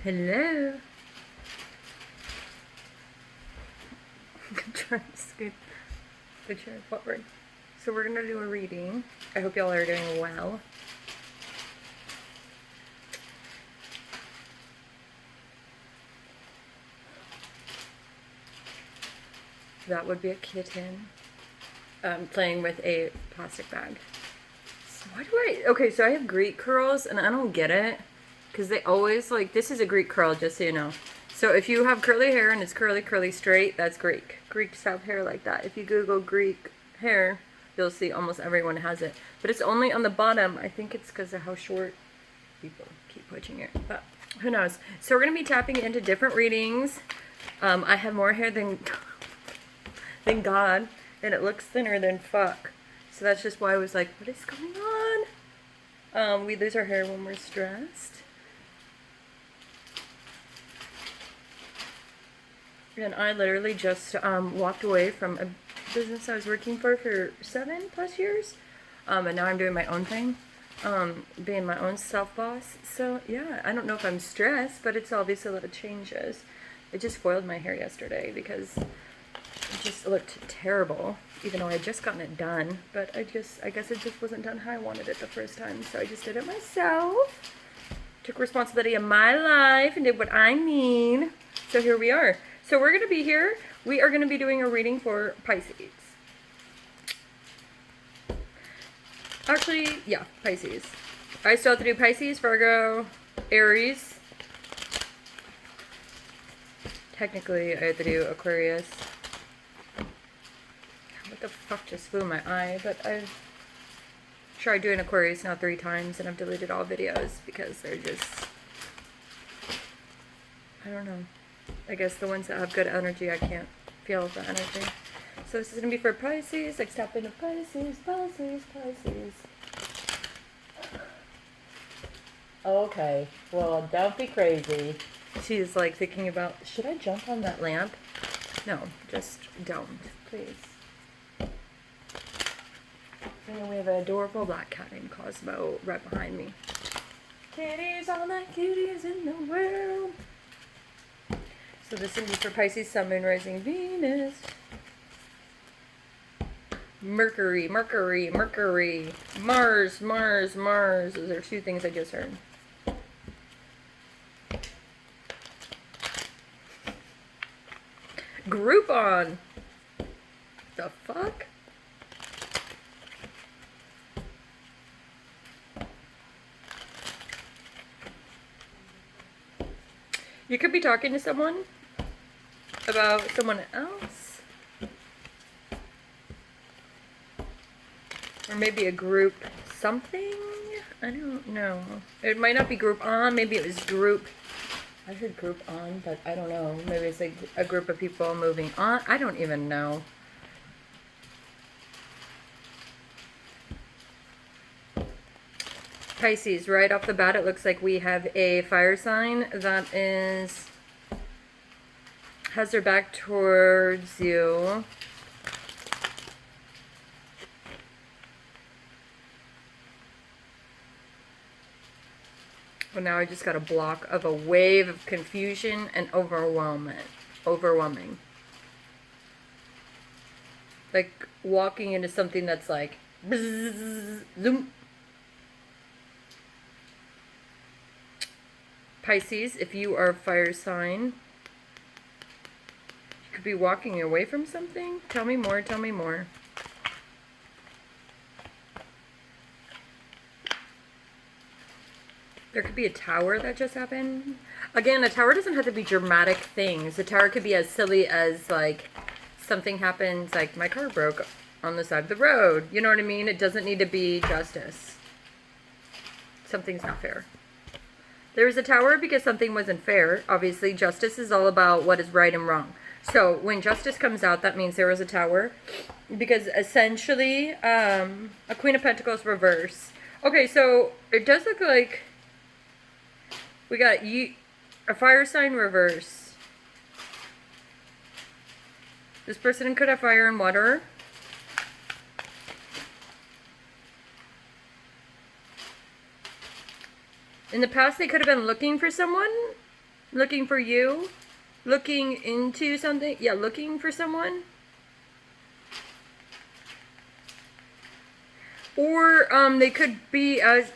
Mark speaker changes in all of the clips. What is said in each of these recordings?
Speaker 1: Hello. I'm trying to scoot the chair forward. So we're going to do a reading. I hope y'all are doing well. That would be a kitten playing with a plastic bag. So why do okay, so I have Greek curls and I don't get it. Because they always, like, this is a Greek curl, just so you know. So if you have curly hair and it's curly, curly, straight, that's Greek. Greeks have hair like that. If you Google Greek hair, you'll see almost everyone has it. But it's only on the bottom. I think it's because of how short people keep pushing it. But who knows? So we're going to be tapping into different readings. I have more hair than God, and it looks thinner than fuck. So that's just why I was like, what is going on? We lose our hair when we're stressed. And I literally just walked away from a business I was working for 7+ years. And now I'm doing my own thing, being my own self-boss. So, yeah, I don't know if I'm stressed, but it's obviously a lot of changes. It just foiled my hair yesterday because it just looked terrible, even though I had just gotten it done. But I guess it just wasn't done how I wanted it the first time. So I just did it myself. Took responsibility of my life and did what I mean. So here we are. So we're going to be here. We are going to be doing a reading for Pisces. Actually, yeah, Pisces. I still have to do Pisces, Virgo, Aries. Technically, I have to do Aquarius. What the fuck just flew in my eye? But I've tried doing Aquarius now 3 times and I've deleted all videos because they're just, I don't know. I guess the ones that have good energy, I can't feel the energy. So this is going to be for Pisces. Like, step into Pisces, Pisces, Pisces. Okay, well, don't be crazy. She's like thinking about, should I jump on that lamp? No, just don't, please. And we have an adorable black cat named Cosmo right behind me. Kitties, all the kitties in the world. So this is going to be for Pisces, Sun, Moon, Rising, Venus. Mercury, Mercury, Mercury. Mars, Mars, Mars. Those are 2 things I just heard. Groupon. The fuck? You could be talking to someone about someone else. Or maybe a group something? I don't know. It might not be group on, maybe it was group. I heard group on, but I don't know. Maybe it's like a group of people moving on. I don't even know. Pisces, right off the bat, it looks like we have a fire sign that has their back towards you. Well, now I just got a block of a wave of confusion and overwhelming. Like walking into something that's like, bzzz, zoom. Pisces, if you are a fire sign, you could be walking away from something. Tell me more, tell me more. There could be a tower that just happened. Again, a tower doesn't have to be dramatic things. A tower could be as silly as, like, something happens, like my car broke on the side of the road. You know what I mean? It doesn't need to be justice. Something's not fair. There was a tower because something wasn't fair. Obviously, justice is all about what is right and wrong. So when justice comes out, that means there was a tower. Because essentially, a Queen of Pentacles reverse. Okay, so it does look like we got a fire sign reverse. This person could have fire and water. In the past, they could have been looking for someone Looking for you? Looking into something? Yeah, looking for someone? Or they could be as...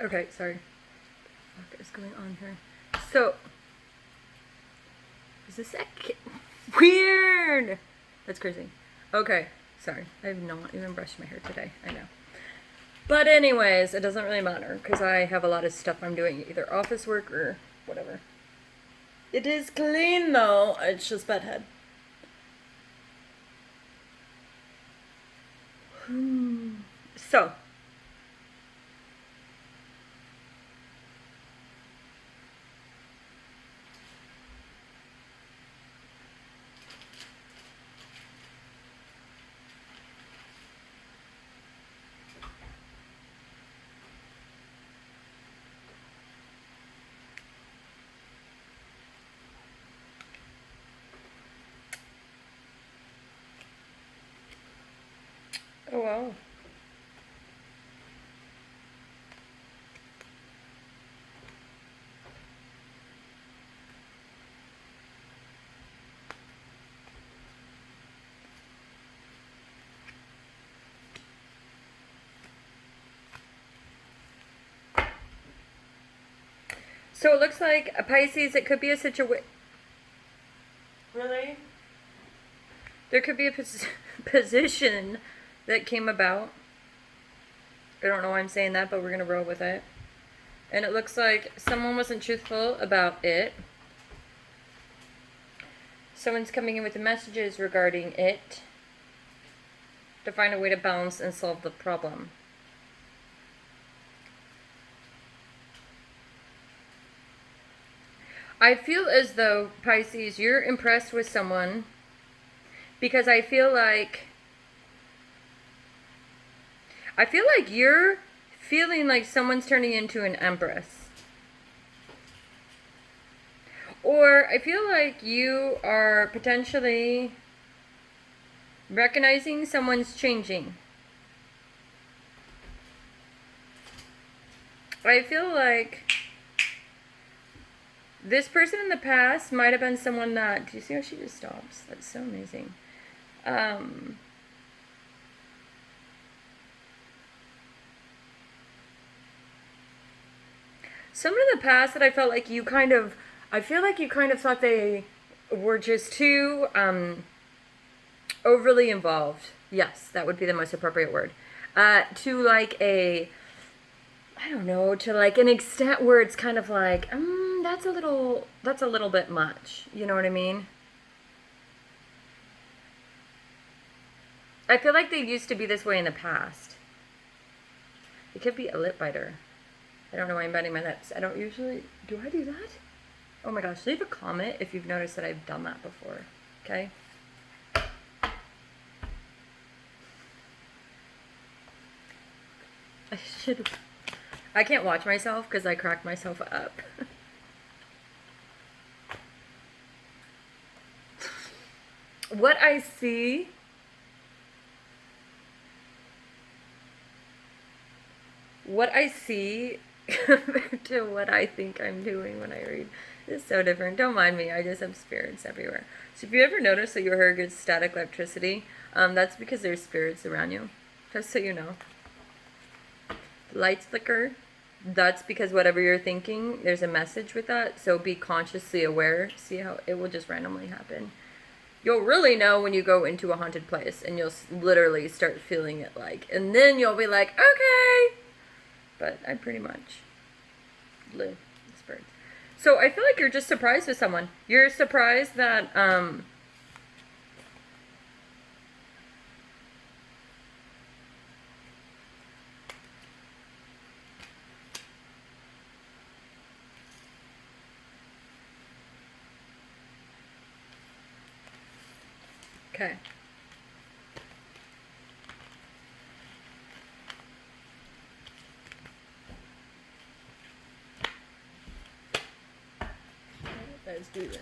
Speaker 1: Okay, sorry. What is going on here? So, is this weird? That's crazy. Okay, sorry. I have not even brushed my hair today. I know. But anyways, it doesn't really matter because I have a lot of stuff I'm doing, either office work or whatever. It is clean though. It's just bedhead. So. Oh wow. So it looks like a Pisces, it could be a situation. Really? There could be a position that came about. I don't know why I'm saying that, but we're going to roll with it. And it looks like someone wasn't truthful about it. Someone's coming in with the messages regarding it to find a way to balance and solve the problem. I feel as though, Pisces, you're impressed with someone because I feel like you're feeling like someone's turning into an empress. Or I feel like you are potentially recognizing someone's changing. I feel like this person in the past might have been someone that... Do you see how she just stops? That's so amazing. Someone in the past that I felt like you kind of... I feel like you kind of thought they were just too overly involved. Yes, that would be the most appropriate word. To like a... I don't know, to like an extent where it's kind of like, that's a little bit much. You know what I mean? I feel like they used to be this way in the past. It could be a lip biter. I don't know why I'm biting my lips. I don't usually... Do I do that? Oh my gosh, leave a comment if you've noticed that I've done that before. Okay? I can't watch myself because I crack myself up. What I see... What I see compared to what I think I'm doing when I read. It's so different. Don't mind me. I just have spirits everywhere. So if you ever notice that your hair gets static electricity, that's because there's spirits around you. Just so you know. Lights flicker. That's because whatever you're thinking, there's a message with that. So be consciously aware. See how it will just randomly happen. You'll really know when you go into a haunted place, and you'll literally start feeling it like, and then you'll be like, okay. But I pretty much live with spirits. So I feel like you're just surprised with someone. You're surprised that, okay. Let's do this.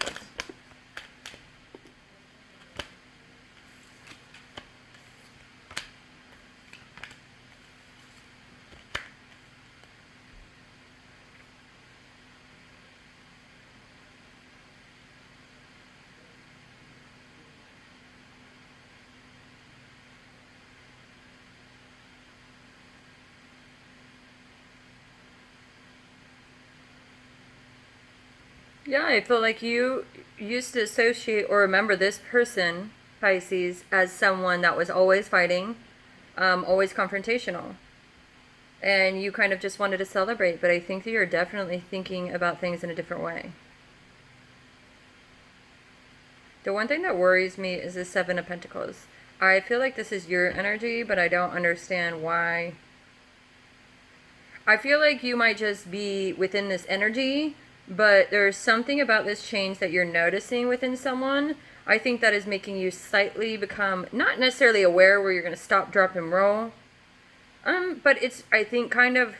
Speaker 1: Yeah, I feel like you used to associate or remember this person, Pisces, as someone that was always fighting, always confrontational. And you kind of just wanted to celebrate, but I think that you're definitely thinking about things in a different way. The one thing that worries me is the Seven of Pentacles. I feel like this is your energy, but I don't understand why. I feel like you might just be within this energy, but there's something about this change that you're noticing within someone. I think that is making you slightly become, not necessarily aware where you're going to stop, drop, and roll. But it's, I think, kind of,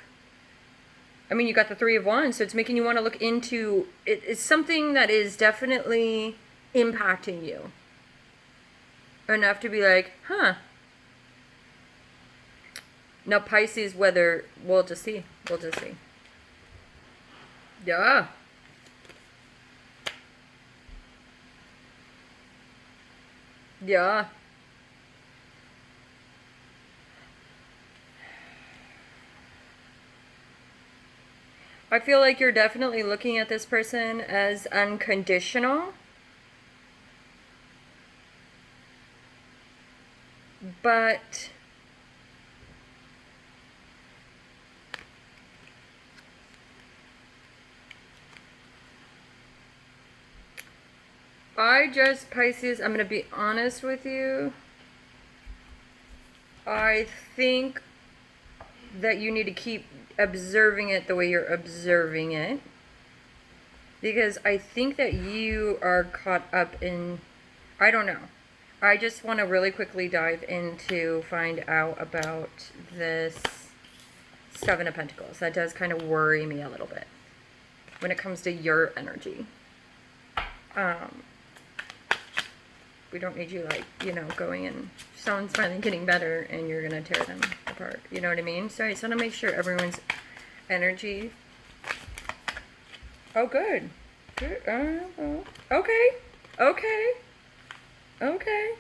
Speaker 1: I mean, you got the Three of Wands, so it's making you want to look into, it's something that is definitely impacting you. Enough to be like, huh. Now, Pisces, whether, we'll just see. We'll just see. Yeah. Yeah. I feel like you're definitely looking at this person as unconditional. But Pisces, I'm going to be honest with you. I think that you need to keep observing it the way you're observing it. Because I think that you are caught up in, I don't know. I just want to really quickly dive into find out about this Seven of Pentacles. That does kind of worry me a little bit when it comes to your energy. We don't need you, like, you know, going and someone's finally getting better and you're going to tear them apart. You know what I mean? So I just want to make sure everyone's energy. Oh, good. Good. Okay. Okay. Okay.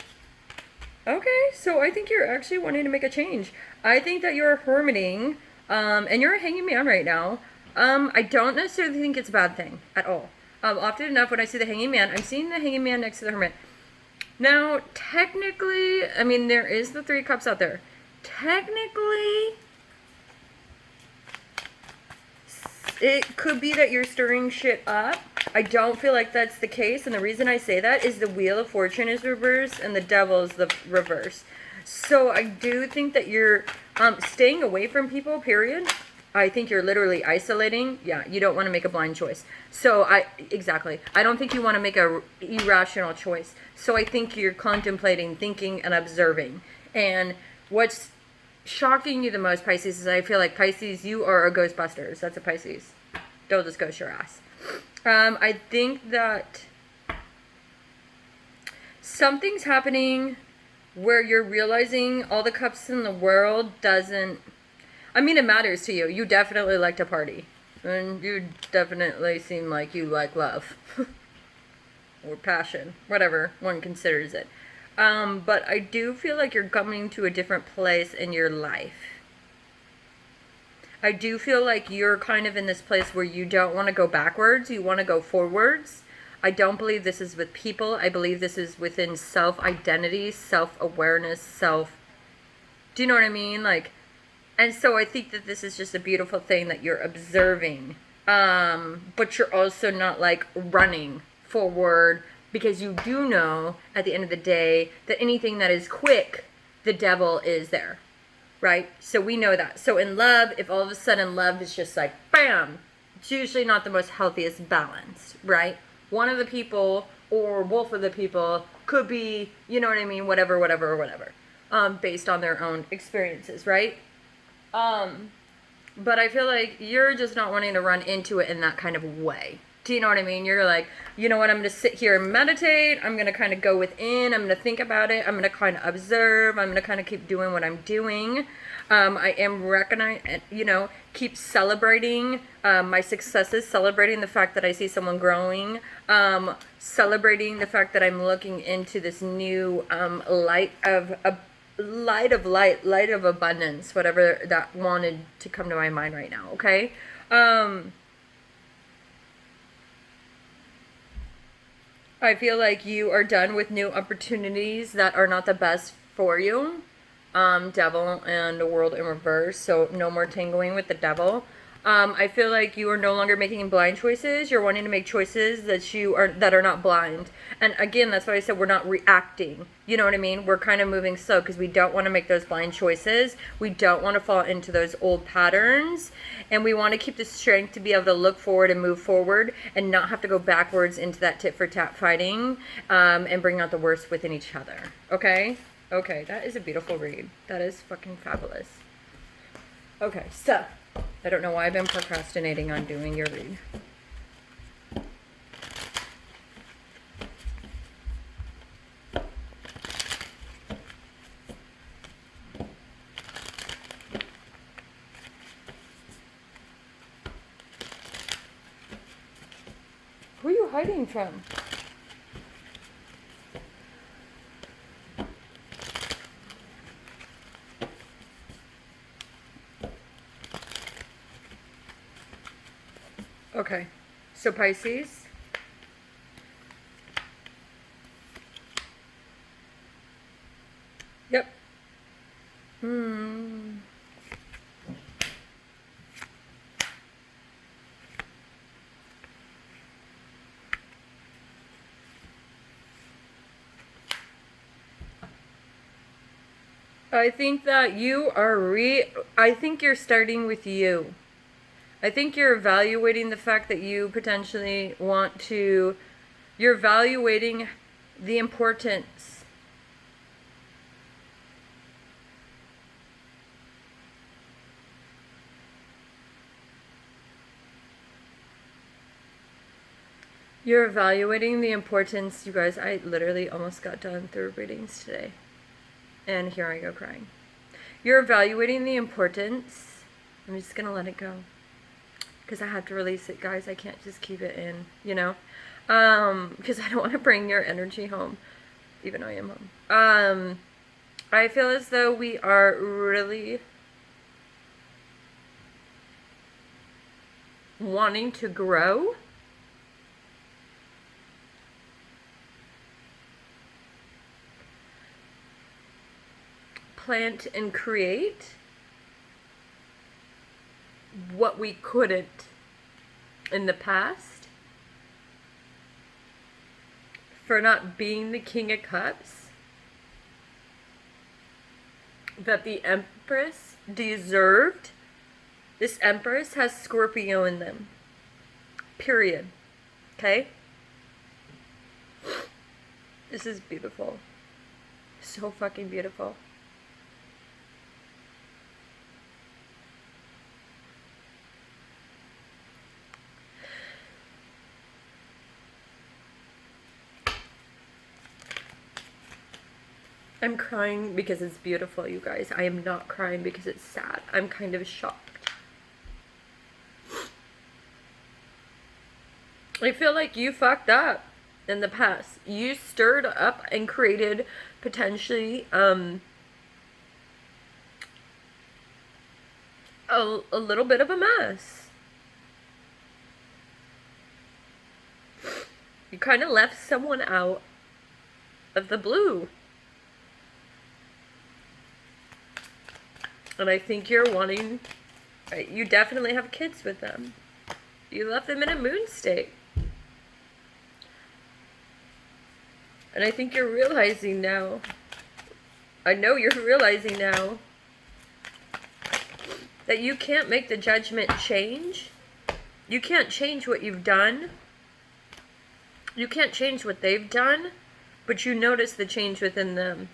Speaker 1: Okay. So I think you're actually wanting to make a change. I think that you're hermiting, and you're a hanging man right now. I don't necessarily think it's a bad thing at all. Often enough, when I see the hanging man, I'm seeing the hanging man next to the hermit. Now, technically, I mean, there is the Three of Cups out there. Technically, it could be that you're stirring shit up. I don't feel like that's the case, and the reason I say that is the Wheel of Fortune is reversed and the Devil is the reverse. So I do think that you're staying away from people, period. I think you're literally isolating. Yeah, you don't want to make a blind choice. So exactly. I don't think you want to make a irrational choice. So I think you're contemplating, thinking, and observing. And what's shocking you the most, Pisces, is I feel like, Pisces, you are a Ghostbusters. That's a Pisces. They'll just ghost your ass. I think that something's happening where you're realizing all the cups in the world doesn't... I mean, it matters to you. You definitely like to party. And you definitely seem like you like love. Or passion. Whatever one considers it. But I do feel like you're coming to a different place in your life. I do feel like you're kind of in this place where you don't want to go backwards. You want to go forwards. I don't believe this is with people. I believe this is within self-identity, self-awareness, do you know what I mean? Like, and so I think that this is just a beautiful thing that you're observing. But you're also not like running forward, because you do know at the end of the day that anything that is quick, the devil is there. Right? So we know that. So in love, if all of a sudden love is just like, bam, it's usually not the most healthiest balance, right? One of the people or both of the people could be, you know what I mean, whatever, based on their own experiences, right? But I feel like you're just not wanting to run into it in that kind of way. Do you know what I mean? You're like, you know what, I'm going to sit here and meditate. I'm going to kind of go within. I'm going to think about it. I'm going to kind of observe. I'm going to kind of keep doing what I'm doing. I am keep celebrating my successes, celebrating the fact that I see someone growing, celebrating the fact that I'm looking into this new light of abundance, whatever that wanted to come to my mind right now, okay? I feel like you are done with new opportunities that are not the best for you. Devil and the world in reverse, so no more tangling with the devil. I feel like you are no longer making blind choices. You're wanting to make choices that are not blind. And again, that's why I said we're not reacting. You know what I mean? We're kind of moving slow because we don't want to make those blind choices. We don't want to fall into those old patterns. And we want to keep the strength to be able to look forward and move forward and not have to go backwards into that tit for tat fighting, and bring out the worst within each other. Okay? Okay, that is a beautiful read. That is fucking fabulous. Okay, so I don't know why I've been procrastinating on doing your read. Who are you hiding from? Okay, so Pisces. Yep. I think that you are I think you're starting with you. I think you're evaluating the fact that you potentially you're evaluating the importance. You're evaluating the importance, you guys. I literally almost got done through readings today. And here I go crying. You're evaluating the importance. I'm just going to let it go. Because I have to release it, guys. I can't just keep it in, you know? Because I don't want to bring your energy home. Even though I am home. I feel as though we are really wanting to grow. Plant and create what we couldn't in the past, for not being the King of Cups that the Empress deserved. This Empress has Scorpio in them, period. Okay, this is beautiful, so fucking beautiful. I'm crying because it's beautiful, you guys. I am not crying because it's sad. I'm kind of shocked. I feel like you fucked up in the past. You stirred up and created potentially a little bit of a mess. You kind of left someone out of the blue. And I think you're wanting, you definitely have kids with them. You left them in a moon state. And I think you're realizing now, I know you're realizing now, that you can't make the judgment change. You can't change what you've done. You can't change what they've done, but you notice the change within them.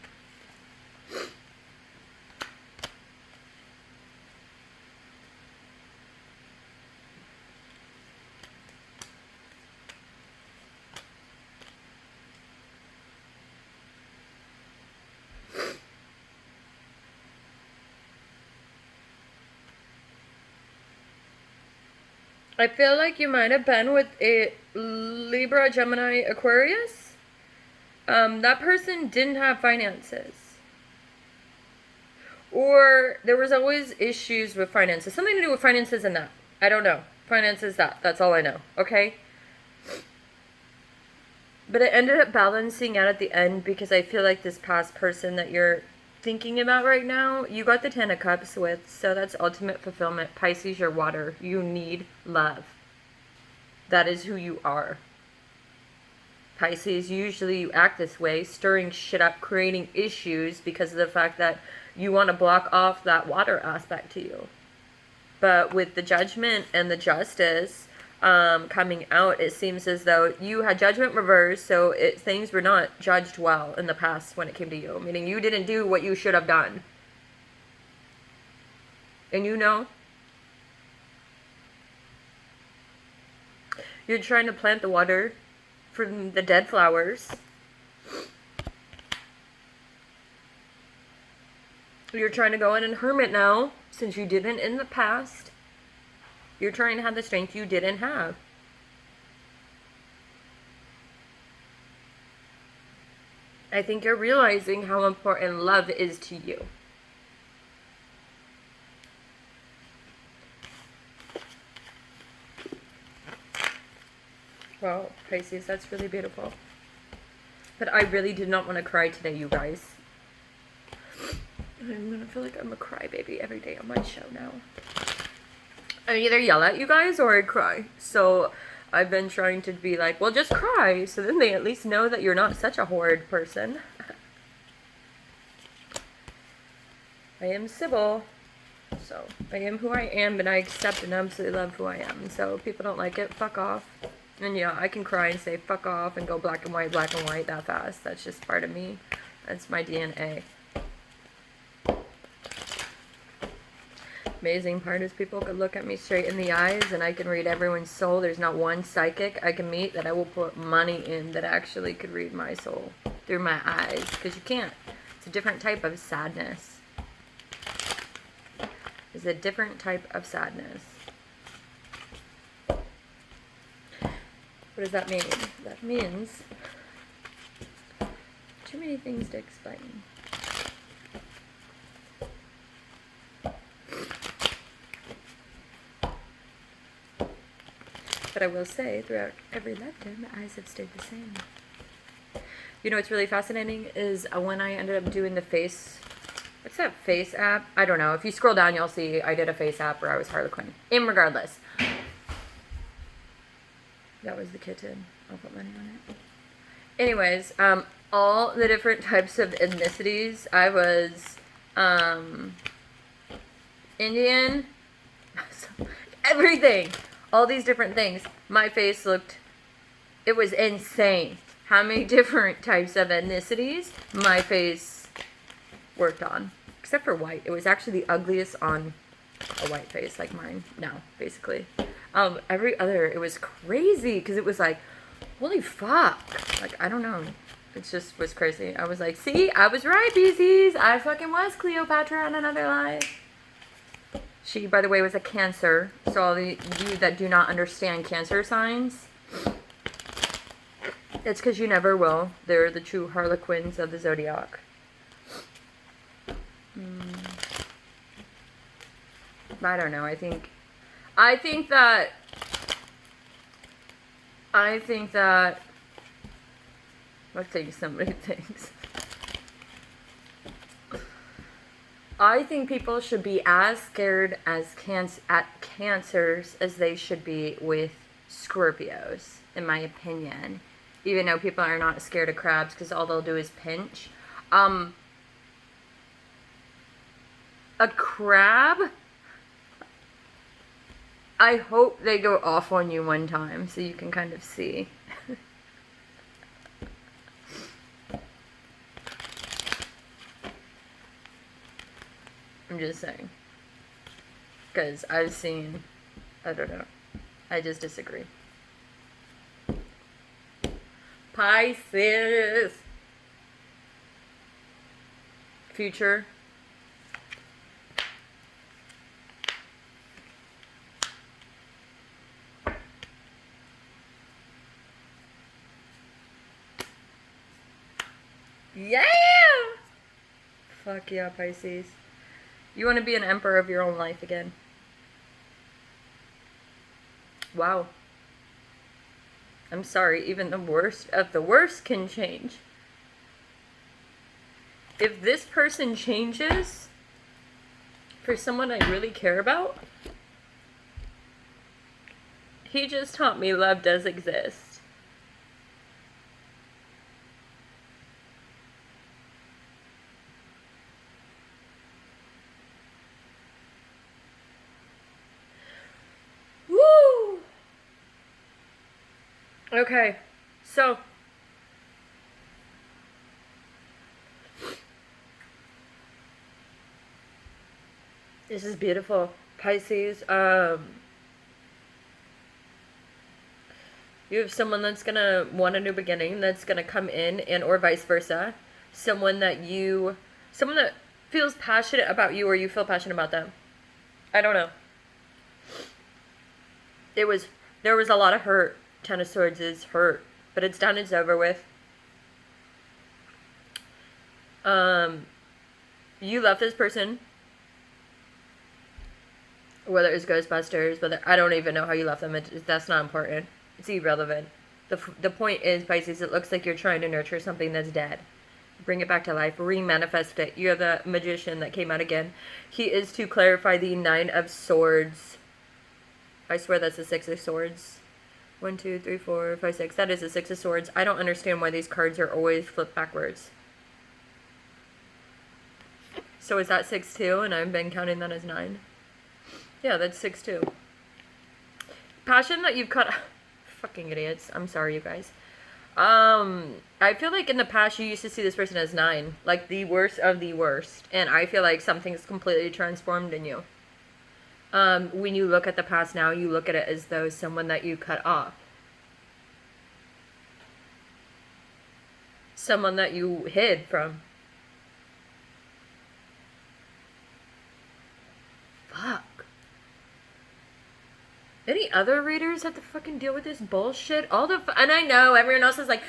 Speaker 1: I feel like you might have been with a Libra, Gemini, Aquarius. That person didn't have finances. Or there was always issues with finances. Something to do with finances and that. I don't know. Finances, that. That's all I know. Okay? But it ended up balancing out at the end because I feel like this past person that you're thinking about right now, you got the Ten of Cups with, so that's ultimate fulfillment. Pisces, you're water. You need love. That is who you are. Pisces, usually you act this way, stirring shit up, creating issues because of the fact that you want to block off that water aspect to you. But with the Judgment and the Justice coming out, it seems as though you had Judgment reversed, so things were not judged well in the past when it came to you. Meaning you didn't do what you should have done. And you know? You're trying to plant the water from the dead flowers. You're trying to go in and hermit now, since you didn't in the past. You're trying to have the strength you didn't have. I think you're realizing how important love is to you. Wow, Pisces, that's really beautiful. But I really did not want to cry today, you guys. I'm gonna feel like I'm a crybaby every day on my show now. I either yell at you guys or I cry. So I've been trying to be like, well, just cry. So then they at least know that you're not such a horrid person. I am Sybil. So I am who I am, and I accept and absolutely love who I am. So if people don't like it, fuck off. And yeah, I can cry and say fuck off and go black and white that fast. That's just part of me. That's my DNA. Amazing part is people could look at me straight in the eyes and I can read everyone's soul. There's not one psychic I can meet that I will put money in that actually could read my soul through my eyes, because you can't. It's a different type of sadness. It's a different type of sadness. What does that mean? That means too many things to explain. But I will say, throughout every lifetime, my eyes have stayed the same. You know what's really fascinating is when I ended up doing the face... What's that face app? I don't know. If you scroll down, you'll see I did a face app where I was Harlequin. Regardless. That was the kitten. I'll put money on it. Anyways, all the different types of ethnicities. I was Indian. Everything. All these different things. My face looked... It was insane. How many different types of ethnicities my face worked on. Except for white. It was actually the ugliest on a white face like mine now, basically. Every other, it was crazy because it was like, holy fuck. Like, I don't know. It just was crazy. I was like, see, I was right, Pisces. I fucking was Cleopatra in another life. She, by the way, was a Cancer. So all the you that do not understand Cancer signs, it's because you never will. They're the true harlequins of the zodiac. I don't know. I think that let's say somebody thinks. I think people should be as scared as at Cancers as they should be with Scorpios, in my opinion. Even though people are not scared of crabs because all they'll do is pinch. A crab, I hope they go off on you one time so you can kind of see. I'm just saying. Because I've seen, I don't know. I just disagree. Pisces. Future. Yeah! Fuck yeah, Pisces. You want to be an emperor of your own life again. Wow. I'm sorry, even the worst of the worst can change. If this person changes for someone I really care about, he just taught me love does exist. Woo! Okay, so this is beautiful, Pisces. You have someone that's gonna want a new beginning, that's gonna come in, and or vice versa. Someone that feels passionate about you, or you feel passionate about them. I don't know. There was a lot of hurt. Ten of Swords is hurt, but it's done. It's over with. You left this person, whether it's Ghostbusters, whether I don't even know how you left them. That's not important. It's irrelevant. The point is, Pisces, it looks like you're trying to nurture something that's dead. Bring it back to life. Re-manifest it. You're the magician that came out again. He is, to clarify, the Nine of Swords. I swear that's the Six of Swords. 1, 2, 3, 4, 5, 6. That is the Six of Swords. I don't understand why these cards are always flipped backwards. So is that 6 too? And I've been counting that as 9. Yeah, that's 6 too. Passion that you've cut. Fucking idiots. I'm sorry, you guys. I feel like in the past you used to see this person as 9. Like the worst of the worst. And I feel like something's completely transformed in you. When you look at the past now, you look at it as though someone that you cut off. Someone that you hid from. Fuck. Any other readers have to fucking deal with this bullshit? And I know everyone else is like,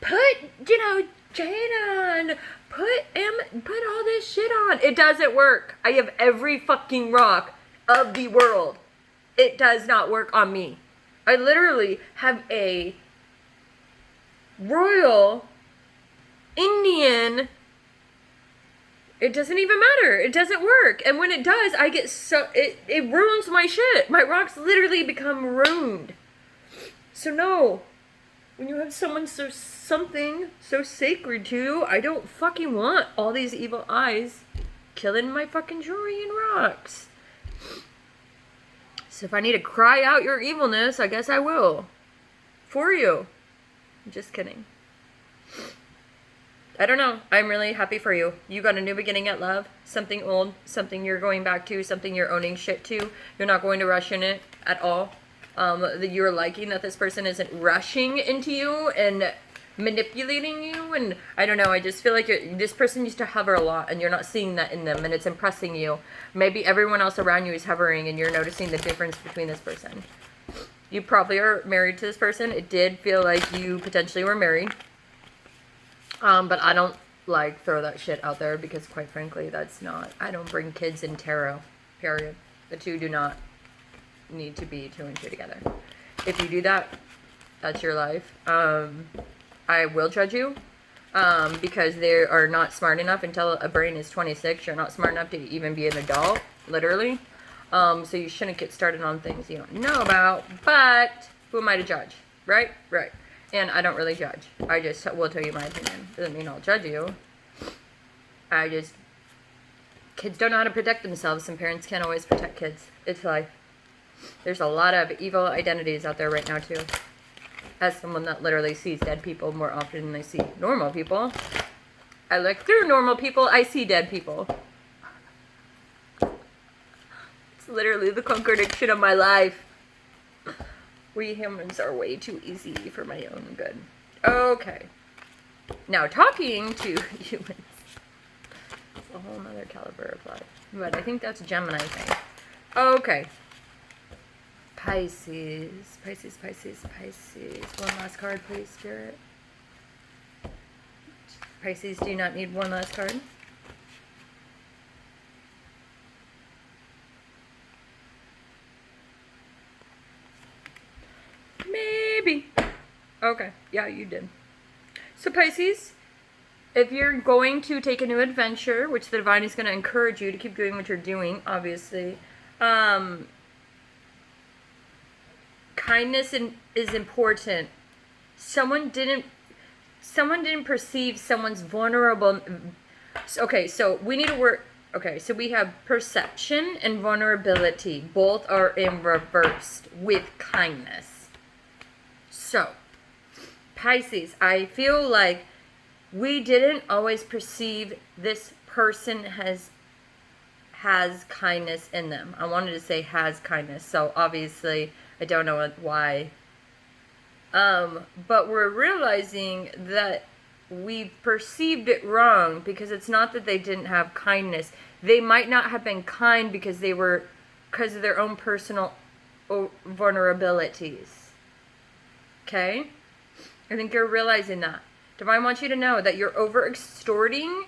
Speaker 1: put, jade on. Put all this shit on. It doesn't work. I have every fucking rock of the world. It does not work on me. I literally have a royal Indian. It doesn't even matter. It doesn't work. And when it does, I get it ruins my shit. My rocks literally become ruined. So no. When you have something so sacred to you, I don't fucking want all these evil eyes killing my fucking jewelry and rocks. So if I need to cry out your evilness, I guess I will. For you. I'm just kidding. I don't know. I'm really happy for you. You got a new beginning at love. Something old. Something you're going back to. Something you're owning shit to. You're not going to rush in it at all. You're liking that this person isn't rushing into you and manipulating you, and I don't know, I just feel like this person used to hover a lot and you're not seeing that in them and it's impressing you. Maybe everyone else around you is hovering and you're noticing the difference between this person. You probably are married to this person. It did feel like you potentially were married. But I don't like throw that shit out there because quite frankly, that's not, I don't bring kids in tarot, period. The two do not need to be 2 and 2 together. If you do that, that's your life. I will judge you because they are not smart enough until a brain is 26. You're not smart enough to even be an adult, literally. So you shouldn't get started on things you don't know about. But who am I to judge? Right? Right. And I don't really judge. I just will tell you my opinion. Doesn't mean I'll judge you. Kids don't know how to protect themselves, and parents can't always protect kids. It's life. There's a lot of evil identities out there right now, too. As someone that literally sees dead people more often than I see normal people. I look through normal people, I see dead people. It's literally the contradiction of my life. We humans are way too easy for my own good. Okay. Now, talking to humans. It's a whole nother caliber of life. But I think that's a Gemini thing. Okay. Pisces. Pisces, Pisces, Pisces. One last card, please, Spirit. Pisces, do you not need one last card? Maybe. Okay. Yeah, you did. So, Pisces, if you're going to take a new adventure, which the divine is going to encourage you to keep doing what you're doing, obviously, kindness is important. Someone didn't perceive someone's vulnerable. Okay, so we need to work. Okay, so we have perception and vulnerability. Both are in reversed with kindness. So, Pisces, I feel like we didn't always perceive this person has kindness in them. I wanted to say has kindness, so obviously I don't know why. But we're realizing that we perceived it wrong because it's not that they didn't have kindness. They might not have been kind because of their own personal vulnerabilities. Okay? I think you're realizing that. Divine wants you to know that you're over-extorting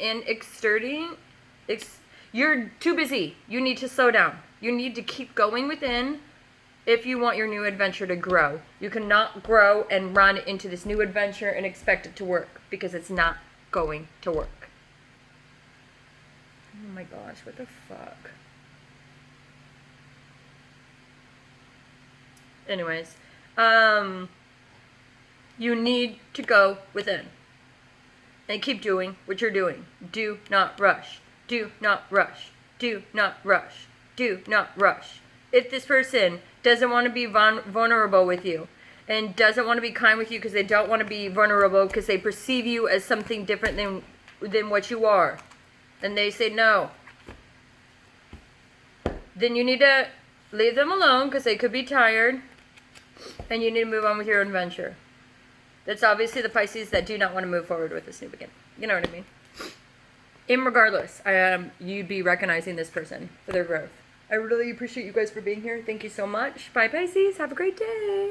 Speaker 1: and exerting. You're too busy. You need to slow down. You need to keep going within if you want your new adventure to grow. You cannot grow and run into this new adventure and expect it to work because it's not going to work. Oh my gosh, what the fuck? Anyways, you need to go within and keep doing what you're doing. Do not rush. Do not rush. Do not rush. Do not rush. If this person doesn't want to be vulnerable with you and doesn't want to be kind with you because they don't want to be vulnerable because they perceive you as something different than what you are, and they say no, then you need to leave them alone because they could be tired, and you need to move on with your adventure. That's obviously the Pisces that do not want to move forward with this new beginning. You know what I mean? Regardless, you'd be recognizing this person for their growth. I really appreciate you guys for being here. Thank you so much. Bye, Pisces. Have a great day.